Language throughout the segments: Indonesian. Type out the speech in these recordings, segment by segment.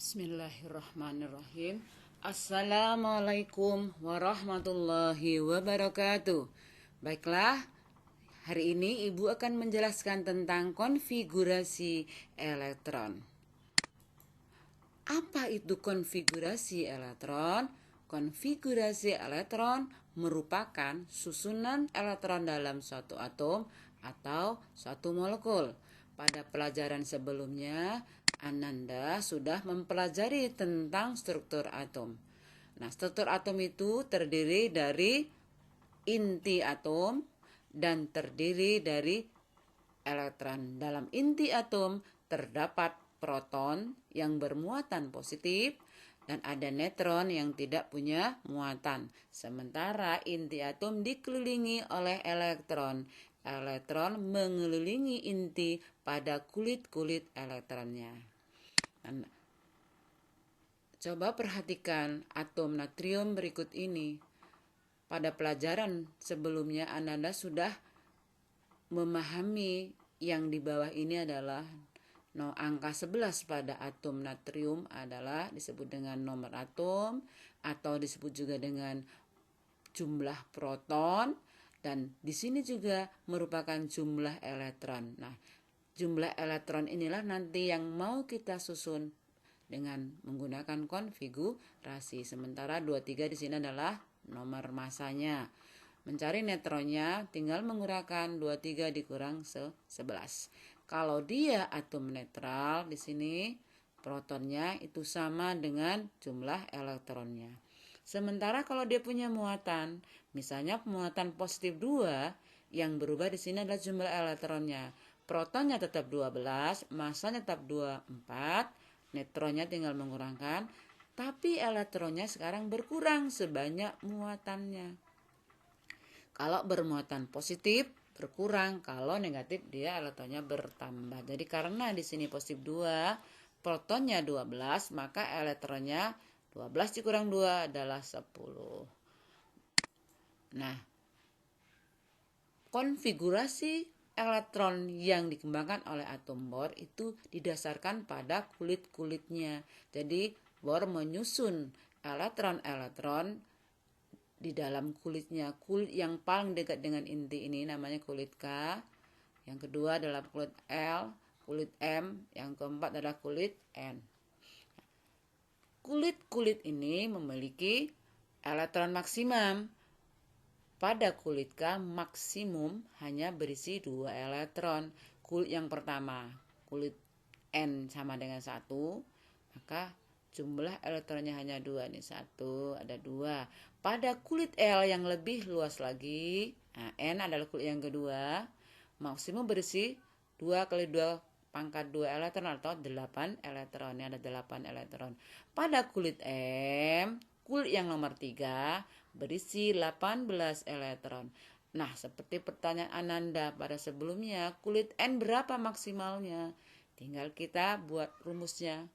Bismillahirrahmanirrahim. Assalamualaikum warahmatullahi wabarakatuh. Baiklah, hari ini Ibu akan menjelaskan tentang konfigurasi elektron. Apa itu konfigurasi elektron? Konfigurasi elektron merupakan susunan elektron dalam suatu atom atau suatu molekul. Pada pelajaran sebelumnya, Ananda sudah mempelajari tentang struktur atom. Nah, struktur atom itu terdiri dari inti atom dan terdiri dari elektron. Dalam inti atom terdapat proton yang bermuatan positif dan ada neutron yang tidak punya muatan. Sementara inti atom dikelilingi oleh elektron. Elektron mengelilingi inti pada kulit-kulit elektronnya. Dan coba perhatikan atom natrium berikut ini. Pada pelajaran sebelumnya Ananda sudah memahami yang di bawah ini adalah angka 11 pada atom natrium adalah disebut dengan nomor atom atau disebut juga dengan jumlah proton, dan di sini juga merupakan jumlah elektron. Nah, jumlah elektron inilah nanti yang mau kita susun dengan menggunakan konfigurasi. Sementara 23 di sini adalah nomor masanya. Mencari neutronnya tinggal mengurangkan 23 dikurang 11. Kalau dia atom netral, di sini protonnya itu sama dengan jumlah elektronnya. Sementara kalau dia punya muatan, misalnya muatan positif 2, yang berubah di sini adalah jumlah elektronnya. Protonnya tetap 12, masanya tetap 24, neutronnya tinggal mengurangkan, tapi elektronnya sekarang berkurang sebanyak muatannya. Kalau bermuatan positif berkurang, kalau negatif dia elektronnya bertambah. Jadi karena di sini positif 2, protonnya 12, maka elektronnya 12 dikurang 2 adalah 10. Nah, konfigurasi elektron yang dikembangkan oleh atom Bohr itu didasarkan pada kulit-kulitnya. Jadi Bohr menyusun elektron-elektron di dalam kulitnya. Kulit yang paling dekat dengan inti ini namanya kulit K. Yang kedua adalah kulit L, kulit M, yang keempat adalah kulit N. Kulit-kulit ini memiliki elektron maksimum. Pada kulit K maksimum hanya berisi 2 elektron. Kulit yang pertama, kulit N sama dengan 1, maka jumlah elektronnya hanya 2. Ini 1, ada 2. Pada kulit L yang lebih luas lagi, N adalah kulit yang kedua, maksimum berisi 2 kali 2 pangkat 2 elektron atau 8 elektron. Ini ada 8 elektron. Pada kulit M, kulit yang nomor 3, berisi 18 elektron. Nah, seperti pertanyaan Ananda pada sebelumnya, kulit N berapa maksimalnya? Tinggal kita buat rumusnya.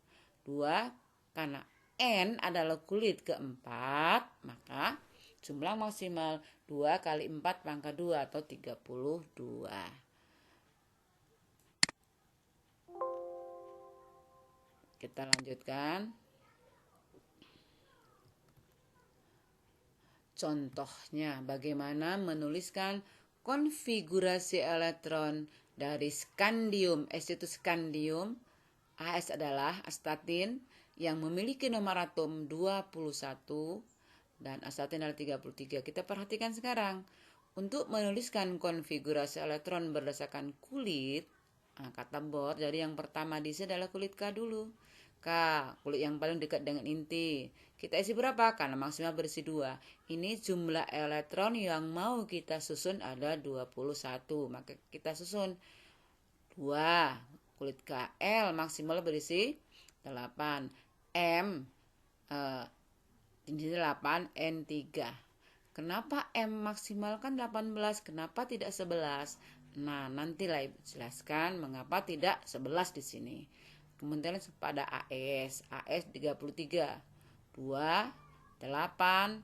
2, karena N adalah kulit keempat, maka jumlah maksimal 2 kali 4 pangkat 2 atau 32. Kita lanjutkan. Contohnya, bagaimana menuliskan konfigurasi elektron dari skandium. S itu skandium, AS adalah astatin yang memiliki nomor atom 21 dan astatin adalah 33. Kita perhatikan sekarang. Untuk menuliskan konfigurasi elektron berdasarkan kulit, kata Bohr, jadi yang pertama di sini adalah kulit K dulu. K, kulit yang paling dekat dengan inti. Kita isi berapa? Karena maksimal berisi 2. Ini jumlah elektron yang mau kita susun ada 21. Maka kita susun 2. Kulit KL maksimal berisi 8. M ini 8, N 3. Kenapa M maksimal kan 18? Kenapa tidak 11? Nah, nantilah Ibu jelaskan mengapa tidak 11 di sini. Kemudian pada AS 33. 2, 8, 18,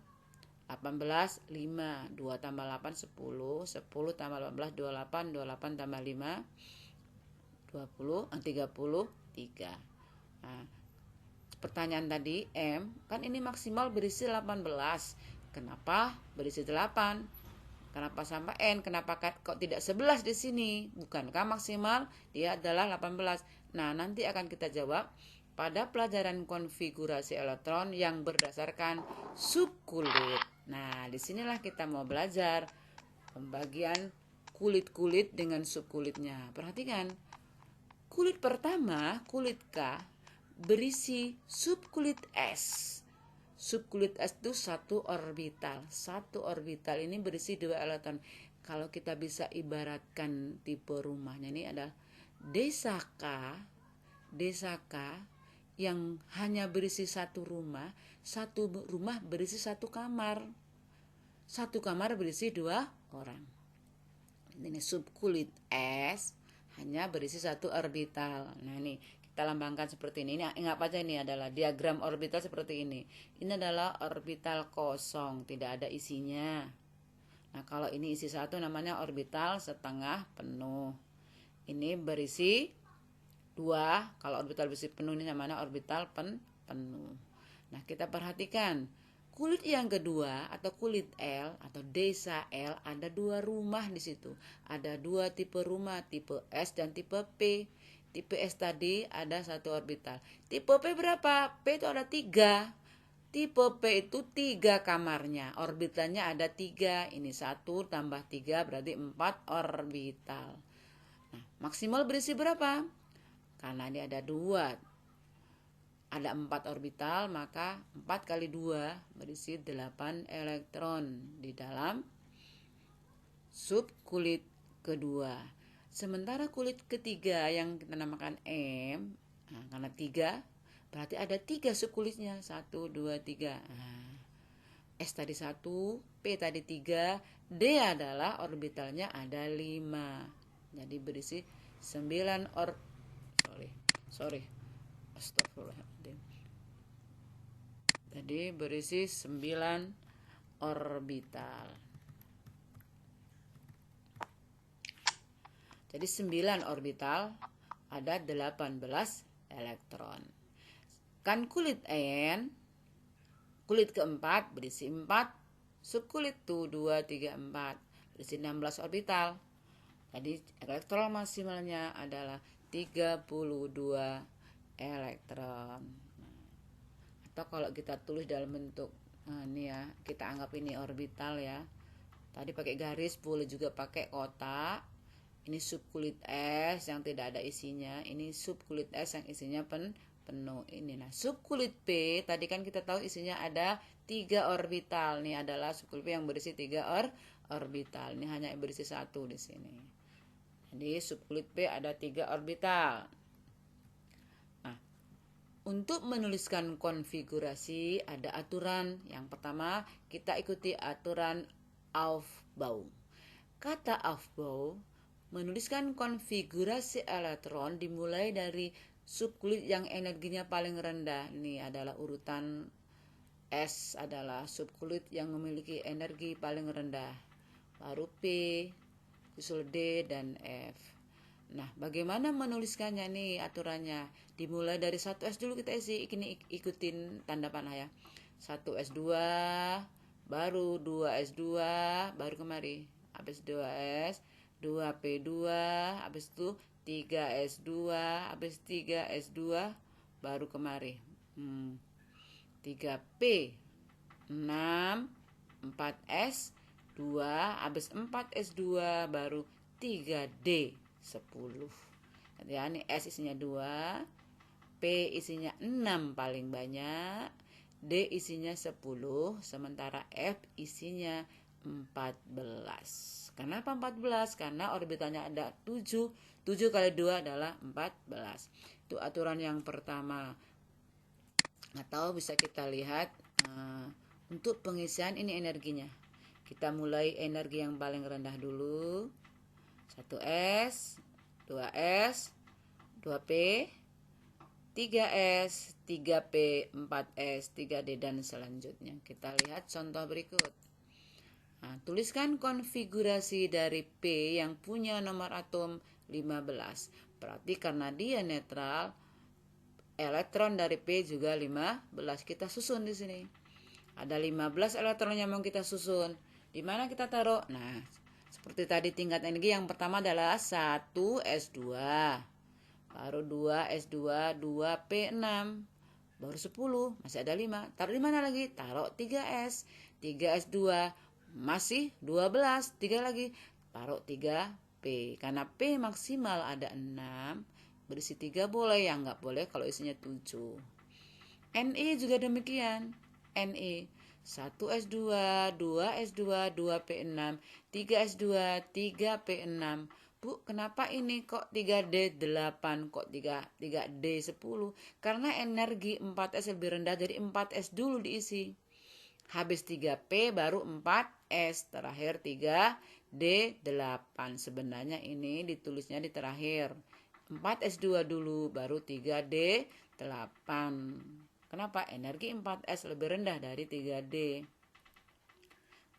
5. 2 tambah 8, 10. 10 tambah 18, 28. 28 tambah 5, 33. Nah, pertanyaan tadi, M, kan ini maksimal berisi 18. Kenapa berisi 8? Kenapa sampai N? Kenapa kok tidak 11 di sini? Bukankah maksimal dia adalah 18? Nah, nanti akan kita jawab pada pelajaran konfigurasi elektron yang berdasarkan subkulit. Nah, disinilah kita mau belajar pembagian kulit-kulit dengan subkulitnya. Perhatikan, kulit pertama, kulit K, berisi subkulit S. Subkulit S itu satu orbital. Satu orbital ini berisi 2 elektron. Kalau kita bisa ibaratkan tipe rumahnya ini adalah desa K yang hanya berisi satu rumah berisi satu kamar. Satu kamar berisi 2 orang. Ini subkulit S hanya berisi satu orbital. Nah, ini kita lambangkan seperti ini. Ini ingat aja, ini adalah diagram orbital seperti ini. Ini adalah orbital kosong, tidak ada isinya. Nah, kalau ini isi satu namanya orbital setengah penuh. Ini berisi 2. Kalau orbital berisi penuh ini namanya orbital penuh. Nah, kita perhatikan kulit yang kedua atau kulit L atau desa L, ada 2 rumah di situ. Ada 2 tipe rumah, tipe S dan tipe P. Tipe S tadi ada satu orbital. Tipe P berapa? P itu ada 3. Tipe P itu 3 kamarnya. Orbitalnya ada 3. Ini 1 tambah 3 berarti 4 orbital. Nah, maksimal berisi berapa? Karena ini ada 2. Ada 4 orbital, maka 4 kali 2 berisi 8 elektron di dalam subkulit kedua. Sementara kulit ketiga yang kita namakan M, nah, karena 3 berarti ada 3 subkulitnya, 1, 2, 3. Nah, S tadi 1, P tadi 3, D adalah orbitalnya ada 5. Jadi berisi 9 Astagfirullahaladzim. Jadi berisi 9 orbital. Jadi 9 orbital ada 18 elektron. Kan kulit N, kulit keempat berisi 4, subkulit 2, 3, 4 berisi 16 orbital. Jadi elektron maksimalnya adalah 32 elektron. Atau kalau kita tulis dalam bentuk ini ya, kita anggap ini orbital ya. Tadi pakai garis, boleh juga pakai kotak. Ini subkulit S yang tidak ada isinya. Ini subkulit S yang isinya penuh. Ini nah, subkulit P tadi kan kita tahu isinya ada 3 orbital. Ini adalah subkulit P yang berisi 3 orbital. Ini hanya berisi 1 di sini. Jadi subkulit P ada 3 orbital. Nah, untuk menuliskan konfigurasi ada aturan. Yang pertama, kita ikuti aturan Aufbau. Kata Aufbau menuliskan konfigurasi elektron dimulai dari subkulit yang energinya paling rendah. Ini adalah urutan S adalah subkulit yang memiliki energi paling rendah. Baru P, susul D dan F. Nah, bagaimana menuliskannya nih aturannya? Dimulai dari 1S dulu kita isi. Ini ikutin tanda panah ya. 1S2, baru 2S2, baru kemari. Habis 2S, 2P2, habis itu 3S2, habis 3S2 baru kemari. 3P 6, 4S 2, habis 4S2 baru 3D 10. Ya, ini S isinya 2, P isinya 6 paling banyak, D isinya 10, sementara F isinya 14. Kenapa 14? Karena orbitalnya ada 7. 7 kali 2 adalah 14. Itu aturan yang pertama. Atau bisa kita lihat untuk pengisian ini energinya. Kita mulai energi yang paling rendah dulu. 1S, 2S, 2P, 3S, 3P, 4S, 3D dan selanjutnya. Kita lihat contoh berikut. Nah, tuliskan konfigurasi dari P yang punya nomor atom 15. Berarti karena dia netral, elektron dari P juga 15. Kita susun di sini. Ada 15 elektron yang mau kita susun. Di mana kita taruh? Nah, seperti tadi tingkat energi yang pertama adalah 1s2. Baru 2s2, 2p6. Baru 10, masih ada 5. Taruh di mana lagi? Taruh 3s. 3s2 masih 12. 3 lagi. Taruh 3p. Karena P maksimal ada 6. Berisi 3 boleh, yang nggak boleh kalau isinya 7. Ne juga demikian. Ne 1s2, 2s2, 2p6, 3s2, 3p6. Bu, kenapa ini kok 3D8, kok 3D10? Karena energi 4S lebih rendah, jadi 4S dulu diisi. Habis 3P baru 4S, terakhir 3D8. Sebenarnya ini ditulisnya di terakhir. 4S2 dulu, baru 3D8. Kenapa? Energi 4S lebih rendah dari 3D.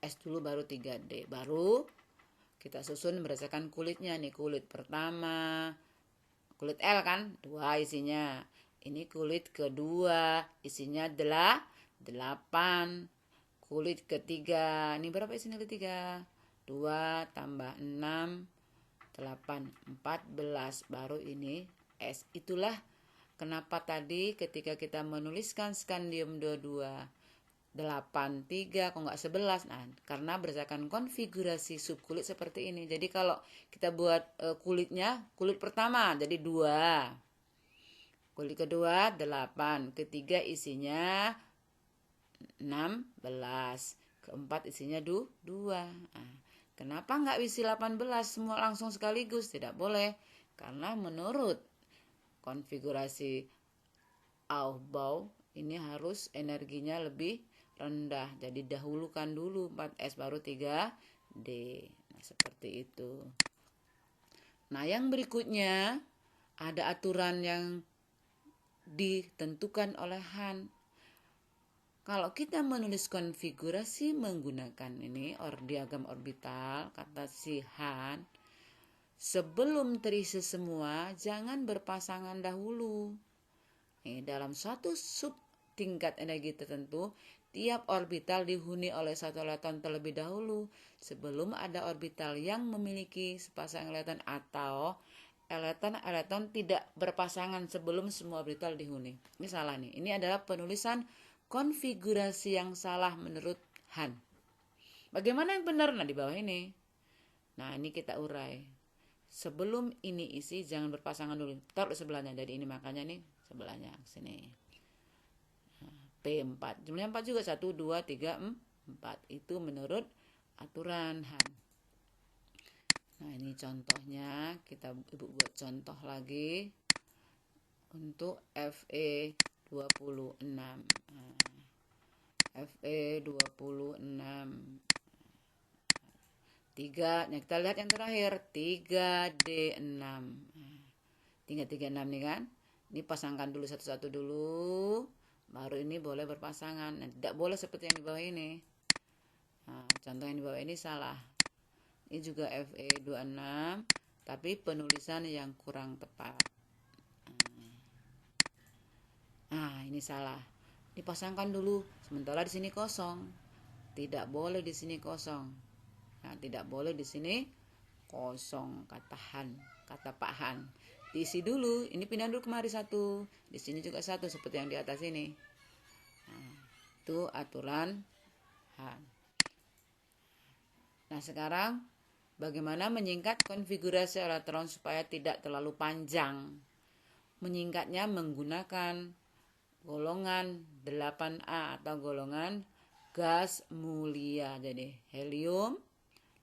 S dulu baru 3D. Baru kita susun berdasarkan kulitnya nih. Kulit pertama, kulit L kan, 2 isinya. Ini kulit kedua, isinya 8. Kulit ketiga, ini berapa isinya ketiga? 2 tambah 6, 8, 14. Baru ini S. Itulah kenapa tadi ketika kita menuliskan skandium 22 83 kok nggak 11. Nah, karena berdasarkan konfigurasi subkulit seperti ini. Jadi kalau kita buat kulitnya, kulit pertama jadi 2. Kulit kedua 8, ketiga isinya 16, keempat isinya 2. Nah, kenapa nggak isi 18 semua langsung sekaligus? Tidak boleh. Karena menurut konfigurasi Aufbau ini harus energinya lebih rendah. Jadi dahulukan dulu 4S baru 3D. Nah, seperti itu. Nah, yang berikutnya ada aturan yang ditentukan oleh Han. Kalau kita menulis konfigurasi menggunakan ini diagram orbital, kata si Han, sebelum terisi semua jangan berpasangan dahulu. Dalam suatu sub tingkat energi tertentu, tiap orbital dihuni oleh satu elektron terlebih dahulu sebelum ada orbital yang memiliki sepasang elektron, atau elektron tidak berpasangan sebelum semua orbital dihuni. Ini salah nih. Ini adalah penulisan konfigurasi yang salah menurut Han. Bagaimana yang benar? Nah, di bawah ini. Nah, ini kita urai. Sebelum ini isi jangan berpasangan dulu. Taruh sebelahnya. Jadi ini makanya nih sebelahnya sini. P4. Jumlahnya 4 juga. 1, 2, 3, 4. Itu menurut aturan Han. Nah, ini contohnya. Ibu buat contoh lagi. Untuk Fe26. Nah, Fe26. 3. Nah, kita lihat yang terakhir. 3D6. 336 nih kan. Ini pasangkan dulu satu-satu dulu. Baru ini boleh berpasangan. Nah, tidak boleh seperti yang di bawah ini. Nah, contoh yang di bawah ini salah. Ini juga Fe26, tapi penulisan yang kurang tepat. Nah, ini salah. Dipasangkan dulu. Sementara di sini kosong. Tidak boleh di sini kosong. Nah, tidak boleh di sini kosong, kata Han, kata Pak Han. Diisi dulu, ini pindah dulu kemari 1, di sini juga 1 seperti yang di atas ini. Nah, itu aturan Han. Nah, sekarang bagaimana menyingkat konfigurasi elektron supaya tidak terlalu panjang? Menyingkatnya menggunakan golongan 8A atau golongan gas mulia. Jadi helium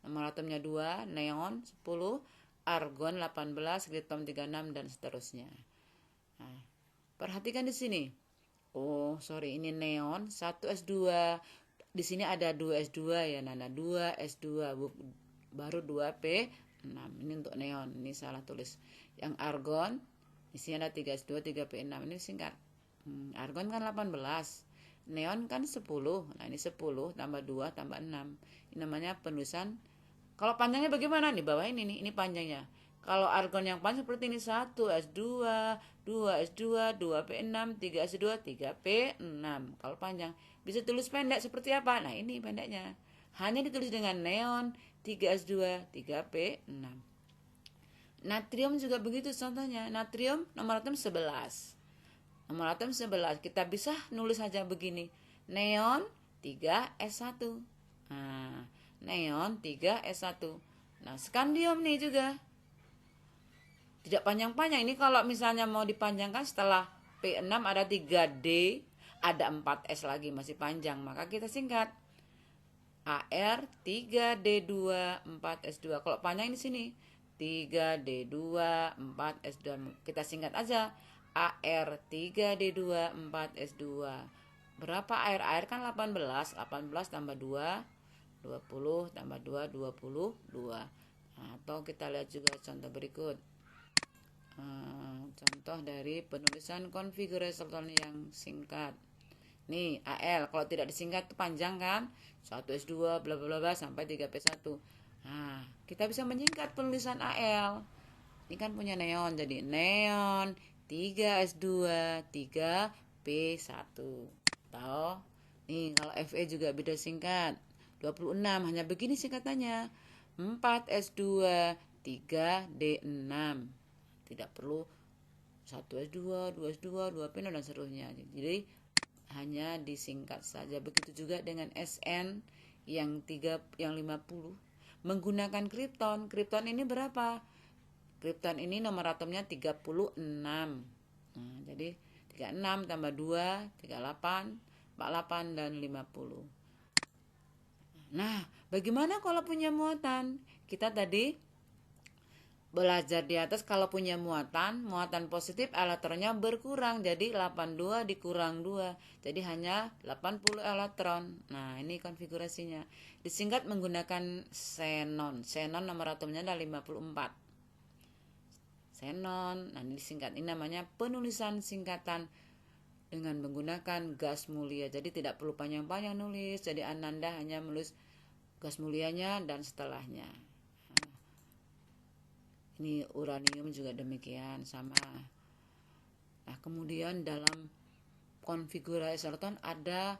nomor atomnya 2, neon 10, argon 18, krypton 36 dan seterusnya. Nah, perhatikan di sini. Oh, sorry, ini neon 1s2. Di sini ada 2s2 ya, Nana. 2s2 baru 2p6. Ini untuk neon. Ini salah tulis. Yang argon di sini ada 3s2, 3p6. Ini singkat. Argon kan 18. Neon kan 10. Nah, ini 10 tambah 2 tambah 6. Ini namanya penulisan. Kalau panjangnya bagaimana? Di bawah ini nih, ini panjangnya Kalau argon yang panjang seperti ini 1S2, 2S2, 2P6, 3S2, 3P6. Kalau panjang bisa tulis pendek seperti apa? Nah, ini pendeknya. Hanya ditulis dengan neon 3S2, 3P6. Natrium juga begitu contohnya. Natrium nomor atom 11. Nomor atom 11. Kita bisa nulis saja begini. Neon 3S1. Nah, neon 3S1. Nah, skandium nih juga. Tidak panjang-panjang. Ini kalau misalnya mau dipanjangkan setelah P6 ada 3D, ada 4S lagi masih panjang. Maka kita singkat. AR 3D2 4S2. Kalau panjang di sini 3D2 4S2. Kita singkat aja AR 3D2 4S2. Berapa air? Air kan 18. 18 tambah 2 20 tambah 2 22. Nah, atau kita lihat juga contoh berikut. Contoh dari penulisan konfigurasi elektron yang singkat. Nih, AL kalau tidak disingkat itu panjang kan? 1S2 bla bla bla sampai 3P1. Nah, kita bisa menyingkat penulisan AL. Ini kan punya neon, jadi neon 3S2 3P1. Tahu? Nih, kalau Fe juga beda singkat. 26 hanya begini singkatannya. 4S2 3D6. Tidak perlu 1S2, 2S2, 2P6 dan seterusnya. Jadi hanya disingkat saja. Begitu juga dengan SN yang 50 menggunakan kripton. Kripton ini berapa? Kripton ini nomor atomnya 36. Nah, jadi 36 tambah 2 38, 48 dan 50. Nah, bagaimana kalau punya muatan? Kita tadi belajar di atas kalau punya muatan positif elektronnya berkurang, jadi 82 dikurang 2, jadi hanya 80 elektron. Nah, ini konfigurasinya. Disingkat menggunakan xenon. Xenon nomor atomnya ada 54. Xenon. Nah, ini disingkat. Ini namanya penulisan singkatan dengan menggunakan gas mulia. Jadi tidak perlu panjang-panjang nulis. Jadi Ananda hanya menulis gas mulianya dan setelahnya. Ini uranium juga demikian sama. Nah, kemudian dalam konfigurasi elektron ada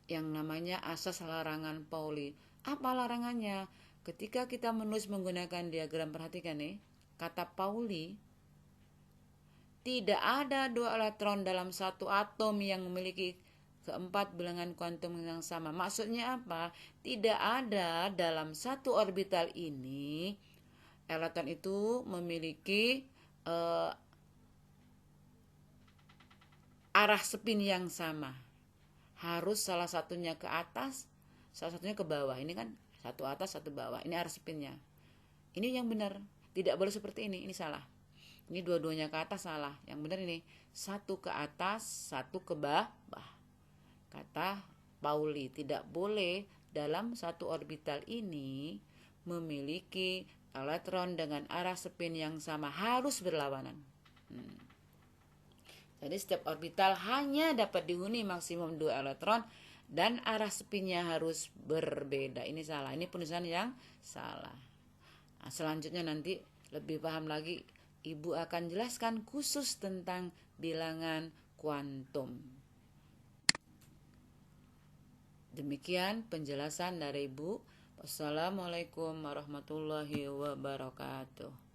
yang namanya asas larangan Pauli. Apa larangannya? Ketika kita menulis menggunakan diagram, perhatikan nih, kata Pauli, tidak ada 2 elektron dalam satu atom yang memiliki keempat bilangan kuantum yang sama. Maksudnya apa? Tidak ada dalam satu orbital ini elektron itu memiliki arah spin yang sama. Harus salah satunya ke atas, salah satunya ke bawah. Ini kan satu atas, satu bawah. Ini arah spinnya. Ini yang benar. Tidak boleh seperti ini. Ini salah. Ini dua-duanya ke atas salah. Yang benar ini satu ke atas, satu ke bawah. Kata Pauli, tidak boleh dalam satu orbital ini memiliki elektron dengan arah spin yang sama, harus berlawanan. Jadi setiap orbital hanya dapat dihuni maksimum 2 elektron dan arah spinnya harus berbeda. Ini salah, ini penulisan yang salah. Nah, selanjutnya nanti lebih paham lagi, Ibu akan jelaskan khusus tentang bilangan kuantum. Demikian penjelasan dari Ibu. Wassalamualaikum warahmatullahi wabarakatuh.